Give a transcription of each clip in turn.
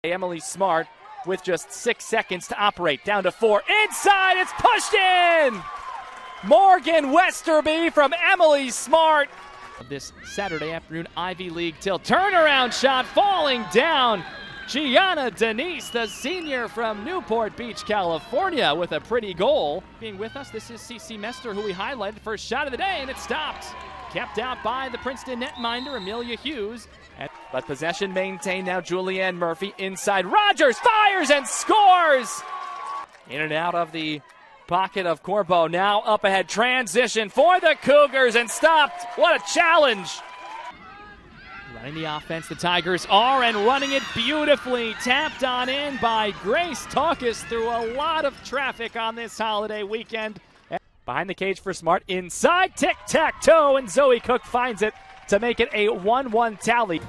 Emily Smart with just 6 seconds to operate. Down to 4. Inside, it's pushed in! Morgan Westerby from Emily Smart. This Saturday afternoon Ivy League tilt. Turnaround shot falling down. Gianna Denise, the senior from Newport Beach, California, with a pretty goal. Being with us, this is CC Mester, who we highlighted. First shot of the day, and it stopped. Kept out by the Princeton netminder, Amelia Hughes. But possession maintained now. Julianne Murphy inside. Rogers fires and scores! In and out of the pocket of Corbo. Now up ahead. Transition for the Cougars and stopped. What a challenge! Running the offense, the Tigers are, and running it beautifully. Tapped on in by Grace Taucus through a lot of traffic on this holiday weekend. Behind the cage for Smart. Inside. Tic-tac-toe, and Zoe Cook finds it to make it a 1-1 tally.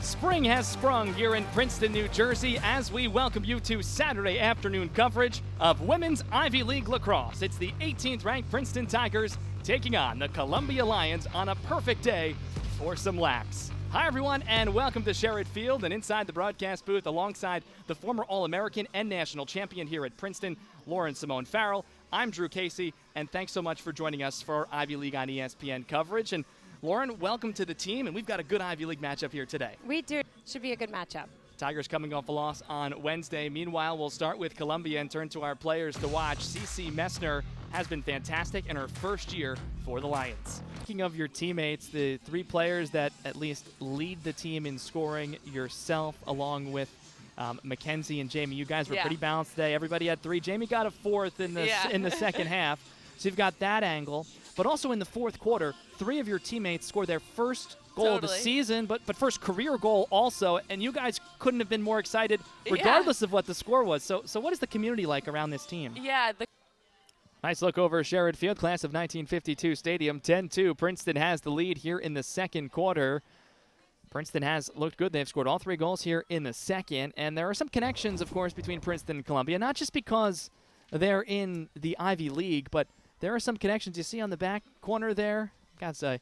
Spring has sprung here in Princeton, New Jersey, as we welcome you to Saturday afternoon coverage of women's Ivy League lacrosse. It's the 18th ranked Princeton Tigers taking on the Columbia Lions on a perfect day for some lax. Hi everyone, and welcome to Sherrod Field and inside the broadcast booth alongside the former All-American and national champion here at Princeton, Lauren Simone Farrell. I'm Drew Casey, and thanks so much for joining us for Ivy League on ESPN coverage. And Lauren, welcome to the team, and we've got a good Ivy League matchup here today. We do. Should be a good matchup. Tigers coming off a loss on Wednesday. Meanwhile, we'll start with Columbia and turn to our players to watch. CC Messner has been fantastic in her first year for the Lions. Speaking of your teammates, the three players that at least lead the team in scoring, yourself along with Mackenzie and Jamie, you guys were pretty balanced today. Everybody had 3. Jamie got a 4th in the second half. So you've got that angle. But also in the fourth quarter, 3 of your teammates scored their first goal of the season, but first career goal also, and you guys couldn't have been more excited regardless of what the score was. So what is the community like around this team? Yeah. Nice look over Sherrod Field, class of 1952 stadium, 10-2. Princeton has the lead here in the second quarter. Princeton has looked good. They've scored all 3 goals here in the second, and there are some connections, of course, between Princeton and Columbia, not just because they're in the Ivy League, but there are some connections. You see on the back corner there, God's a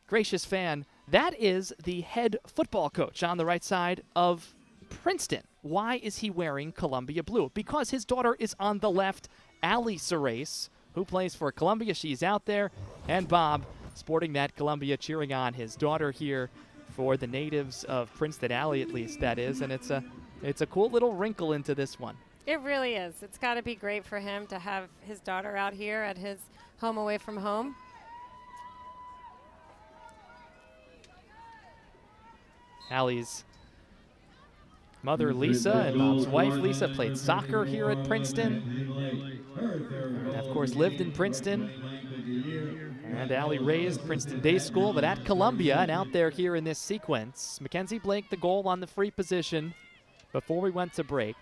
gracious fan. That is the head football coach on the right side of Princeton. Why is he wearing Columbia blue? Because his daughter is on the left, Allie Serace, who plays for Columbia. She's out there, and Bob sporting that Columbia, cheering on his daughter here for the natives of Princeton, Allie at least, that is, and it's a cool little wrinkle into this one. It really is. It's got to be great for him to have his daughter out here at his home away from home. Allie's mother, Lisa, and Bob's wife, Lisa, played soccer here at Princeton. And, of course, lived in Princeton. And Allie raised Princeton Day School, but at Columbia, and out there here in this sequence. Mackenzie Blake, the goal on the free position before we went to break.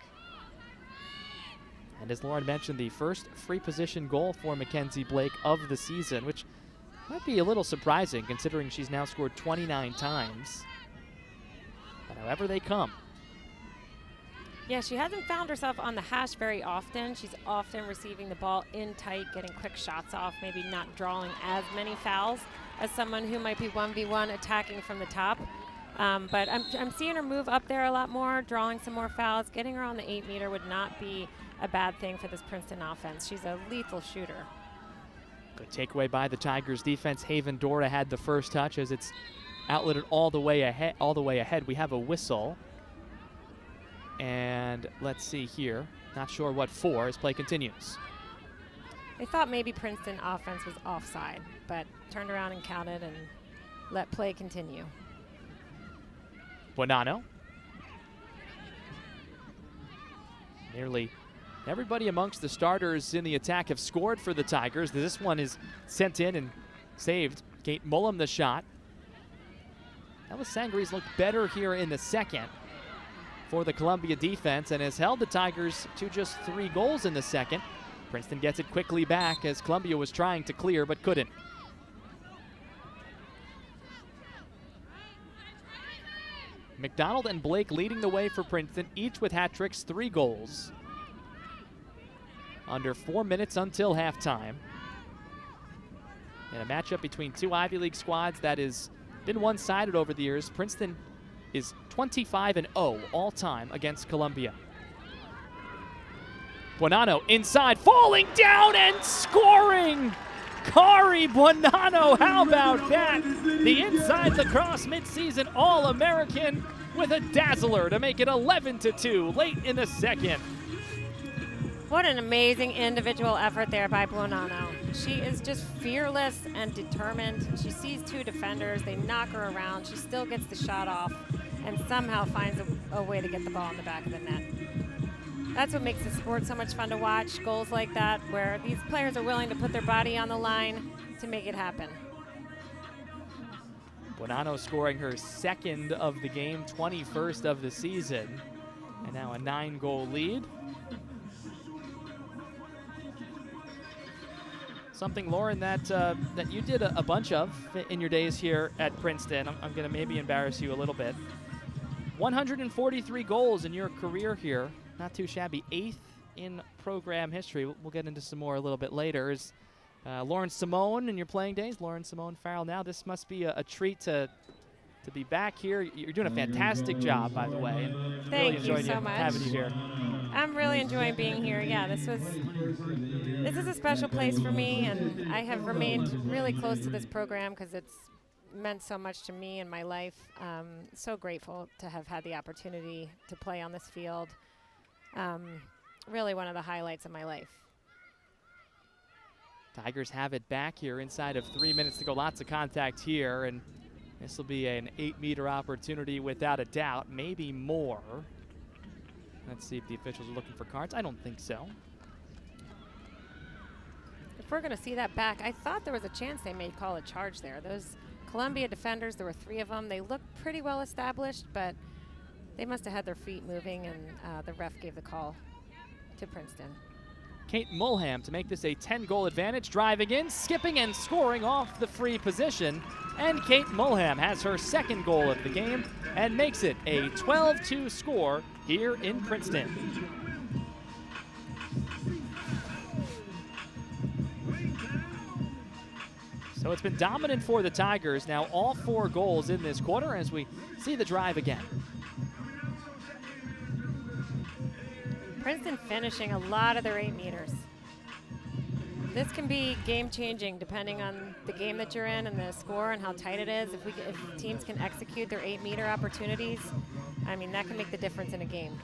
And as Lauren mentioned, the first free position goal for Mackenzie Blake of the season, which might be a little surprising considering she's now scored 29 times. But however they come. Yeah, she hasn't found herself on the hash very often. She's often receiving the ball in tight, getting quick shots off, maybe not drawing as many fouls as someone who might be 1v1 attacking from the top. But I'm seeing her move up there a lot more, drawing some more fouls. Getting her on the 8-meter would not be a bad thing for this Princeton offense. She's a lethal shooter. Good takeaway by the Tigers defense. Haven Dora had the first touch as it's outletted all the way ahead. We have a whistle. And let's see here. Not sure what for as play continues. They thought maybe Princeton offense was offside, but turned around and counted and let play continue. Bonanno. Nearly everybody amongst the starters in the attack have scored for the Tigers. This one is sent in and saved. Kate Mullum the shot. Ella Sangre's looked better here in the second for the Columbia defense and has held the Tigers to just 3 goals in the second. Princeton gets it quickly back as Columbia was trying to clear but couldn't. McDonald and Blake leading the way for Princeton, each with hat tricks, 3 goals. Under 4 minutes until halftime. In a matchup between two Ivy League squads that has been one-sided over the years, Princeton is 25-0 all-time against Columbia. Buonanno inside, falling down and scoring! Kari Buonanno, how about that? The Inside Lacrosse midseason All-American with a dazzler to make it 11-2 late in the second. What an amazing individual effort there by Buonanno. She is just fearless and determined. She sees two defenders, they knock her around, she still gets the shot off and somehow finds a way to get the ball in the back of the net. That's what makes the sport so much fun to watch, goals like that, where these players are willing to put their body on the line to make it happen. Buonanno scoring her second of the game, 21st of the season, and now a 9-goal lead. Something, Lauren, that you did a bunch of in your days here at Princeton. I'm going to maybe embarrass you a little bit. 143 goals in your career here. Not too shabby. 8th in program history. We'll get into some more a little bit later. Is Lauren Simone in your playing days? Lauren Simone Farrell now. This must be a treat to be back here. You're doing a fantastic job, by the way. And Thank really you so much. Having you here. I'm really enjoying being here. Yeah, this is a special place for me, and I have remained really close to this program because it's meant so much to me in my life. So grateful to have had the opportunity to play on this field. Really one of the highlights of my life. Tigers have it back here inside of 3 minutes to go. Lots of contact here, and this will be an 8-meter opportunity without a doubt, maybe more. Let's see if the officials are looking for cards. I don't think so. If we're going to see that back, I thought there was a chance they may call a charge there. Those Columbia defenders, there were 3 of them. They looked pretty well established, but they must have had their feet moving, and the ref gave the call to Princeton. Kate Mulham to make this a 10-goal advantage, driving in, skipping and scoring off the free position. And Kate Mulham has her second goal of the game and makes it a 12-2 score here in Princeton. So it's been dominant for the Tigers. Now all 4 goals in this quarter as we see the drive again. Princeton finishing a lot of their 8 meters. This can be game-changing depending on the game that you're in and the score and how tight it is. If teams can execute their 8-meter opportunities, I mean, that can make the difference in a game.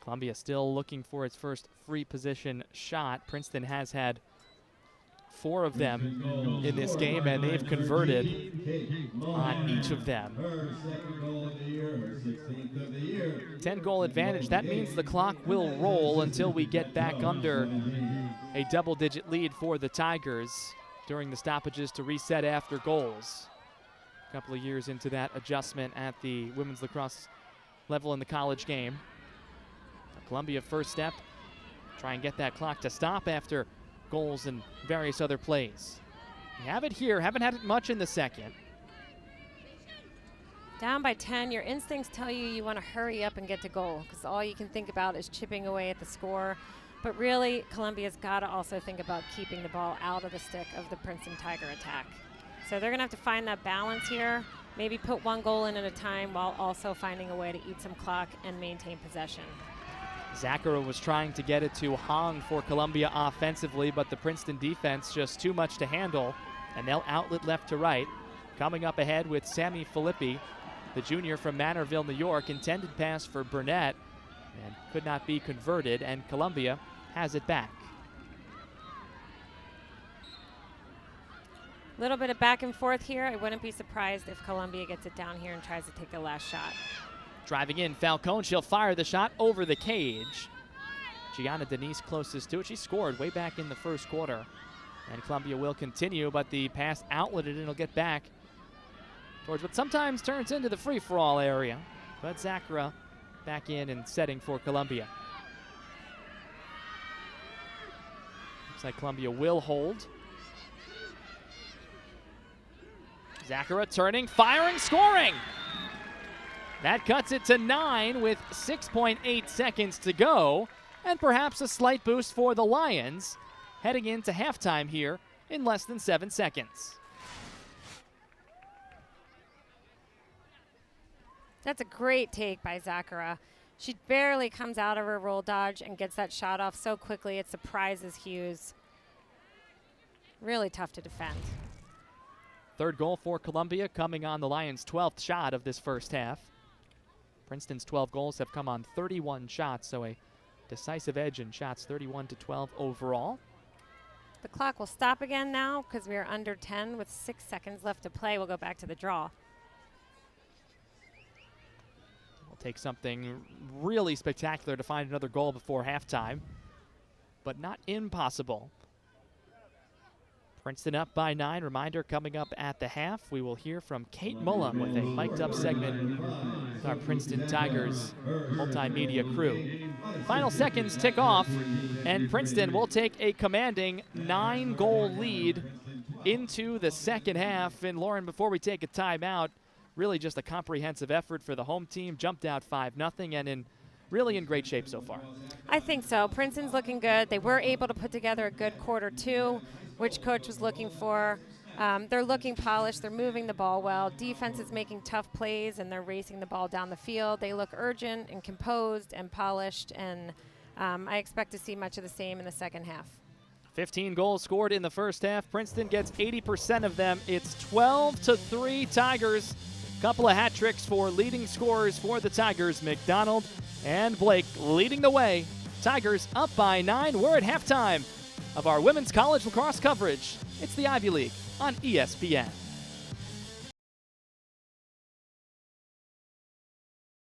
Columbia still looking for its first free position shot. Princeton has had 4 of them in this game, and they've converted on each of them. 10-goal advantage. That means the clock will roll until we get back under a double-digit lead for the Tigers during the stoppages to reset after goals. A couple of years into that adjustment at the women's lacrosse level in the college game. Columbia first step, try and get that clock to stop after goals and various other plays. We have it here, haven't had it much in the second. Down by 10, your instincts tell you you want to hurry up and get to goal because all you can think about is chipping away at the score. But really, Columbia's got to also think about keeping the ball out of the stick of the Princeton Tiger attack. So they're going to have to find that balance here, maybe put 1 goal in at a time while also finding a way to eat some clock and maintain possession. Zachara was trying to get it to Hong for Columbia offensively, but the Princeton defense just too much to handle, and they'll outlet left to right. Coming up ahead with Sammy Filippi, the junior from Manorville, New York, intended pass for Burnett, and could not be converted, and Columbia has it back. A little bit of back and forth here. I wouldn't be surprised if Columbia gets it down here and tries to take the last shot. Driving in, Falcone, she'll fire the shot over the cage. Gianna Denise closest to it. She scored way back in the first quarter. And Columbia will continue, but the pass outletted and it'll get back towards what sometimes turns into the free-for-all area. But Zachara back in and setting for Columbia. Looks like Columbia will hold. Zachara turning, firing, scoring! That cuts it to 9 with 6.8 seconds to go. and perhaps a slight boost for the Lions heading into halftime here in less than 7 seconds. That's a great take by Zachara. She barely comes out of her roll dodge and gets that shot off so quickly it surprises Hughes. Really tough to defend. Third goal for Columbia coming on the Lions' 12th shot of this first half. Princeton's 12 goals have come on 31 shots, so a decisive edge in shots, 31-12 overall. The clock will stop again now because we are under 10 with 6 seconds left to play. We'll go back to the draw. We'll take something really spectacular to find another goal before halftime, but not impossible. Princeton up by 9. Reminder, coming up at the half, we will hear from Kate Mullum with a mic'd up segment with our Princeton Tigers multimedia crew. Final seconds tick off, and Princeton will take a commanding 9-goal lead into the second half. And Lauren, before we take a timeout, really just a comprehensive effort for the home team. Jumped out 5-0 and really in great shape so far. I think so. Princeton's looking good. They were able to put together a good quarter two, which coach was looking for. They're looking polished. They're moving the ball well. Defense is making tough plays, and they're racing the ball down the field. They look urgent and composed and polished, and I expect to see much of the same in the second half. 15 goals scored in the first half. Princeton gets 80% of them. It's 12-3 Tigers. Couple of hat tricks for leading scorers for the Tigers. McDonald and Blake leading the way. Tigers up by 9. We're at halftime of our women's college lacrosse coverage. It's the Ivy League on ESPN.